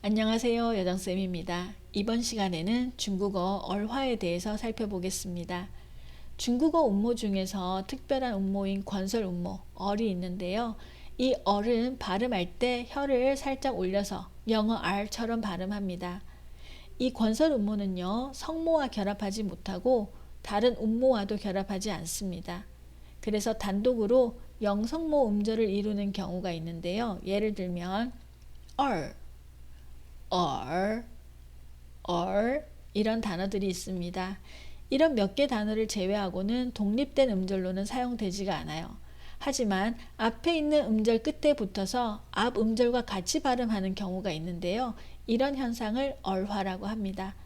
안녕하세요. 여정쌤입니다. 이번 시간에는 중국어 얼화에 대해서 살펴보겠습니다. 중국어 운모 중에서 특별한 운모인 권설 운모, 얼이 있는데요. 이 얼은 발음할 때 혀를 살짝 올려서 영어 R처럼 발음합니다. 이 권설 운모는요, 성모와 결합하지 못하고 다른 운모와도 결합하지 않습니다. 그래서 단독으로 영성모 음절을 이루는 경우가 있는데요. 예를 들면 얼, 얼 이런 단어들이 있습니다. 이런 몇 개 단어를 제외하고는 독립된 음절로는 사용되지가 않아요. 하지만 앞에 있는 음절 끝에 붙어서 앞 음절과 같이 발음하는 경우가 있는데요. 이런 현상을 얼화라고 합니다.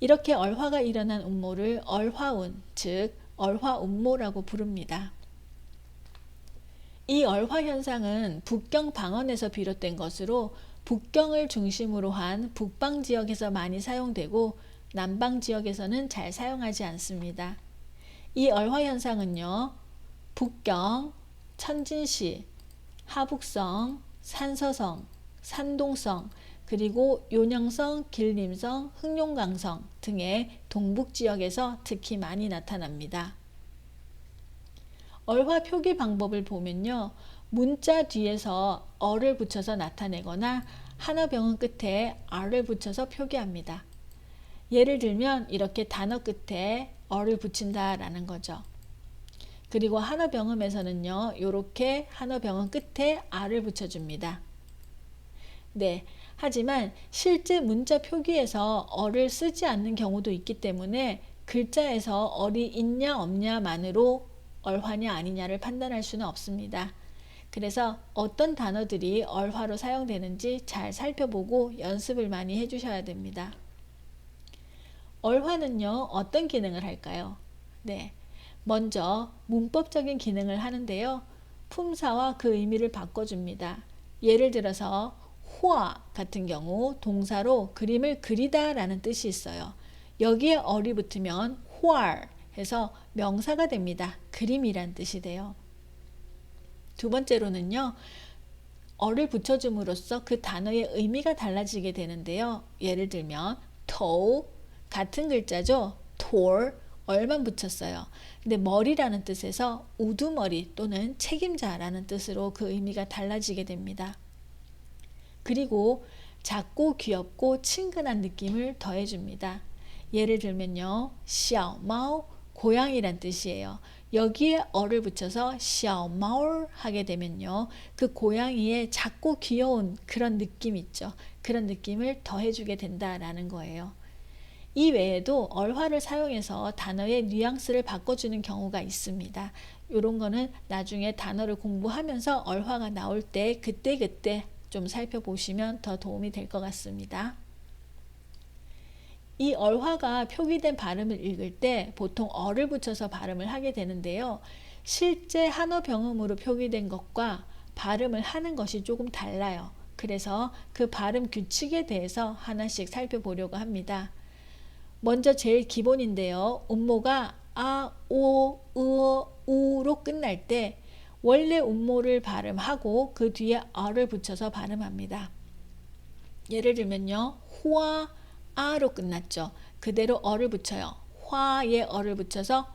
이렇게 얼화가 일어난 음모를 얼화운, 즉 얼화음모라고 부릅니다. 이 얼화 현상은 북경 방언에서 비롯된 것으로 북경을 중심으로 한 북방 지역에서 많이 사용되고 남방 지역에서는 잘 사용하지 않습니다. 이 얼화 현상은요, 북경, 천진시, 하북성, 산서성, 산동성, 그리고 요녕성, 길림성, 흑룡강성 등의 동북 지역에서 특히 많이 나타납니다. 얼화 표기 방법을 보면요. 문자 뒤에서 어를 붙여서 나타내거나 한어병은 끝에 R을 붙여서 표기합니다. 예를 들면 이렇게 단어 끝에 어를 붙인다라는 거죠. 그리고 한어병음에서는요. 이렇게 한어병음 끝에 R을 붙여줍니다. 네. 하지만 실제 문자 표기에서 어를 쓰지 않는 경우도 있기 때문에 글자에서 어리 있냐 없냐만으로 얼화냐 아니냐를 판단할 수는 없습니다. 그래서 어떤 단어들이 얼화로 사용되는지 잘 살펴보고 연습을 많이 해주셔야 됩니다. 얼화는요, 어떤 기능을 할까요? 네, 먼저 문법적인 기능을 하는데요. 품사와 그 의미를 바꿔줍니다. 예를 들어서 화 같은 경우 동사로 그림을 그리다 라는 뜻이 있어요. 여기에 얼이 붙으면 활 해서 명사가 됩니다. 그림이란 뜻이 돼요. 두 번째로는요. 어를 붙여줌으로써 그 단어의 의미가 달라지게 되는데요. 예를 들면 tou 같은 글자죠. 돌 얼만 붙였어요. 근데 머리라는 뜻에서 우두머리 또는 책임자라는 뜻으로 그 의미가 달라지게 됩니다. 그리고 작고 귀엽고 친근한 느낌을 더해줍니다. 예를 들면요. 小猫 고양이란 뜻이에요. 여기에 어를 붙여서 小猫 하게 되면요. 그 고양이의 작고 귀여운 그런 느낌 있죠. 그런 느낌을 더해주게 된다라는 거예요. 이 외에도 얼화를 사용해서 단어의 뉘앙스를 바꿔주는 경우가 있습니다. 이런 거는 나중에 단어를 공부하면서 얼화가 나올 때 그때그때 좀 살펴보시면 더 도움이 될 것 같습니다. 이 얼화가 표기된 발음을 읽을 때 보통 어를 붙여서 발음을 하게 되는데요. 실제 한어 병음으로 표기된 것과 발음을 하는 것이 조금 달라요. 그래서 그 발음 규칙에 대해서 하나씩 살펴보려고 합니다. 먼저 제일 기본인데요. 음모가 아, 오, 으, 우로 끝날 때 원래 음모를 발음하고 그 뒤에 어를 붙여서 발음합니다. 예를 들면요. 화, 아로 끝났죠. 그대로 어를 붙여요. 화에 어를 붙여서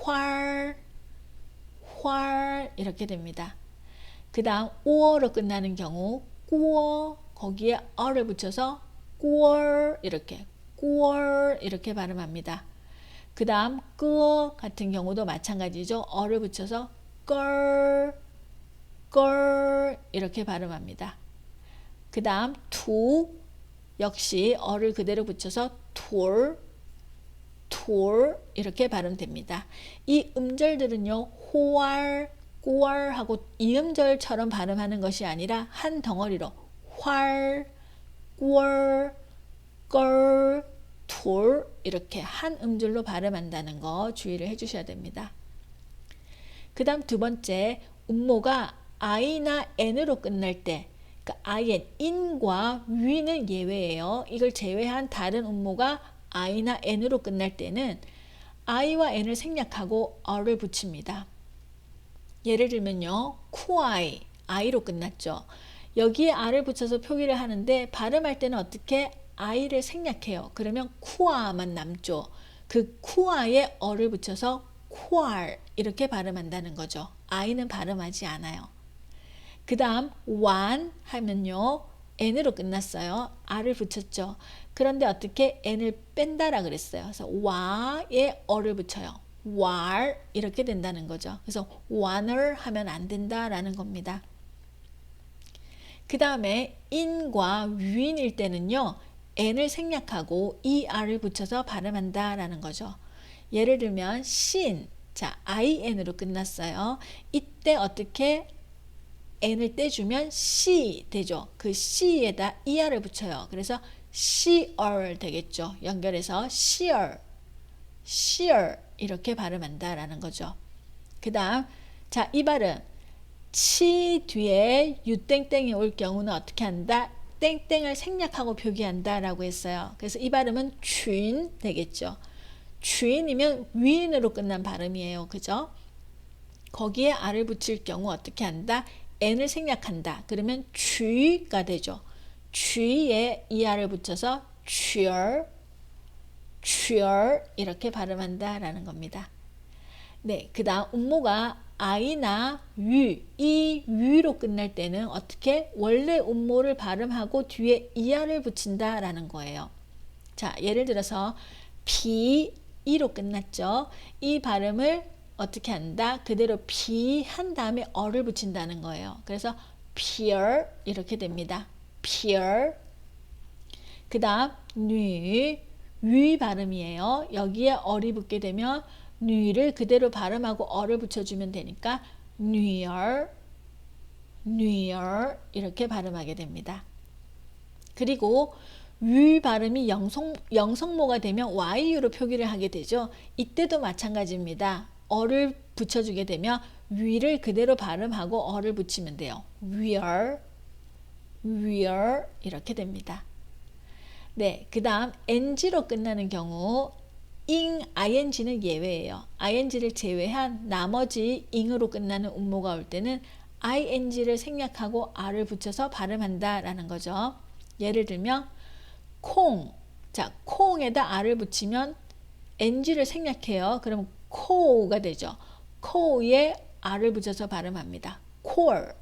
활, 활 이렇게 됩니다. 그 다음 오어로 끝나는 경우 꾸어 거기에 어를 붙여서 꾸얼 이렇게 꾸얼 이렇게 발음합니다. 그 다음 끄어 같은 경우도 마찬가지죠. 어를 붙여서 껄, 껄 이렇게 발음합니다. 그 다음 투 역시 어를 그대로 붙여서 톨, 톨 이렇게 발음됩니다. 이 음절들은요. 호알, 꼬알 하고 이음절처럼 발음하는 것이 아니라 한 덩어리로 활, 꼴, 껄, 톨 이렇게 한 음절로 발음한다는 거 주의를 해주셔야 됩니다. 그 다음 두 번째 음모가 i나 n으로 끝날 때 그러니까 in, in과 위는 예외예요. 이걸 제외한 다른 음모가 i나 n으로 끝날 때는 i와 n을 생략하고 어를 붙입니다. 예를 들면요. 쿠아이, i로 끝났죠. 여기에 R을 붙여서 표기를 하는데 발음할 때는 어떻게 I를 생략해요. 그러면 쿠아만 남죠. 그 쿠아에 어를 붙여서 쿠알 이렇게 발음한다는 거죠. I는 발음하지 않아요. 그 다음 완 하면요. N으로 끝났어요. R을 붙였죠. 그런데 어떻게 N을 뺀다라 그랬어요. 그래서 와에 어를 붙여요. 왈 이렇게 된다는 거죠. 그래서 wan을 하면 안 된다라는 겁니다. 그 다음에 인과 위인일 때는요. N을 생략하고 ER을 붙여서 발음한다라는 거죠. 예를 들면 신, 자 IN으로 끝났어요. 이때 어떻게 N을 떼주면 C 되죠. 그 C에다 ER을 붙여요. 그래서 sheer 되겠죠. 연결해서 sheer 이렇게 발음한다라는 거죠. 그 다음 자 이 발음 치 뒤에 유땡땡이 올 경우는 어떻게 한다? 땡땡을 생략하고 표기한다 라고 했어요. 그래서 이 발음은 쥔 되겠죠. 쥔이면 위인으로 끝난 발음이에요. 그죠? 거기에 R을 붙일 경우 어떻게 한다? N을 생략한다. 그러면 쥐가 되죠. 쥐에 ER을 붙여서 취얼 이렇게 발음한다 라는 겁니다. 네, 그 다음 음모가 I나 이 위로 끝날 때는 어떻게 원래 음모를 발음하고 뒤에 ER을 붙인다 라는 거예요. 자, 예를 들어서 이로 끝났죠. 이 발음을 어떻게 한다? 그대로 한 다음에 어를 붙인다는 거예요. 그래서 peer 이렇게 됩니다. peer. 그 다음 위 발음이에요. 여기에 어리 붙게 되면 뉘를 그대로 발음하고 어를 붙여주면 되니까 뉘얼 이렇게 발음하게 됩니다. 그리고 위 발음이 영성모가 되면 YU로 표기를 하게 되죠. 이때도 마찬가지입니다. 어를 붙여주게 되면 위를 그대로 발음하고 어를 붙이면 돼요. wear 이렇게 됩니다. 네, 그 다음 NG로 끝나는 경우 ing는 예외예요. ing를 제외한 나머지 ing으로 끝나는 음모가 올 때는 ing를 생략하고 r을 붙여서 발음한다 라는 거죠. 예를 들면 콩, 자 콩에다 r을 붙이면 ng를 생략해요. 그럼 코가 되죠. 코에 r을 붙여서 발음합니다. core.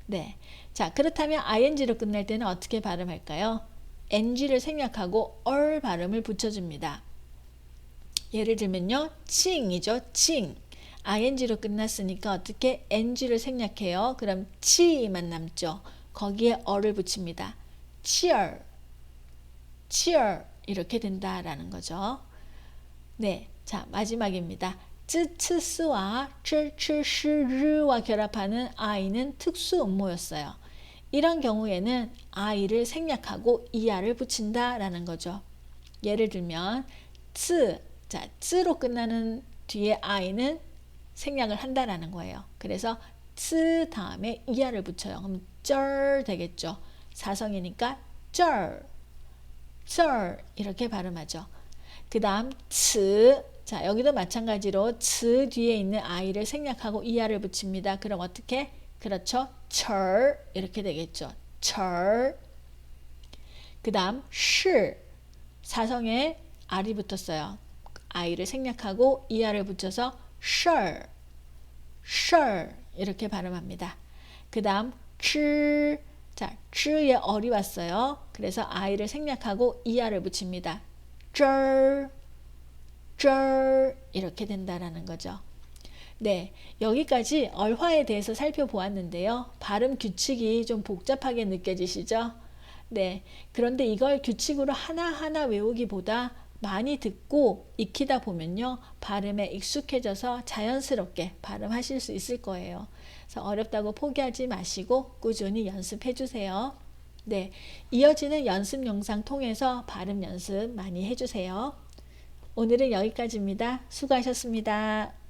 네, 자 그렇다면 ing로 끝날 때는 어떻게 발음할까요? ng를 생략하고 얼 발음을 붙여줍니다. 예를 들면요. 칭이죠. 칭. ing로 끝났으니까 어떻게 ng를 생략해요. 그럼 치만 남죠. 거기에 어를 붙입니다. cheer 이렇게 된다라는 거죠. 네, 자 마지막입니다. 쯔츠스와 쯔츠시르와 결합하는 I는 특수 음모였어요. 이런 경우에는 I를 생략하고 ER을 붙인다 라는 거죠. 예를 들면 자 쯔로 끝나는 뒤에 I는 생략을 한다라는 거예요. 그래서 쯔 다음에 ER을 붙여요. 그럼 쩔 되겠죠. 사성이니까 쩔 이렇게 발음하죠. 그 다음 자 여기도 마찬가지로 츠 뒤에 있는 I를 생략하고 ER을 붙입니다. 그럼 어떻게? 그렇죠. 철 이렇게 되겠죠. 철. 그 다음 사성에 R이 붙었어요. I를 생략하고 ER을 붙여서 셜 이렇게 발음합니다. 그 다음 자 쯔에 어리 왔어요. 그래서 I를 생략하고 ER을 붙입니다. 쩔 이렇게 된다라는 거죠. 네, 여기까지 얼화에 대해서 살펴보았는데요. 발음 규칙이 좀 복잡하게 느껴지시죠? 네, 그런데 이걸 규칙으로 하나하나 외우기보다 많이 듣고 익히다 보면요. 발음에 익숙해져서 자연스럽게 발음하실 수 있을 거예요. 그래서 어렵다고 포기하지 마시고 꾸준히 연습해 주세요. 네, 이어지는 연습 영상 통해서 발음 연습 많이 해주세요. 오늘은 여기까지입니다. 수고하셨습니다.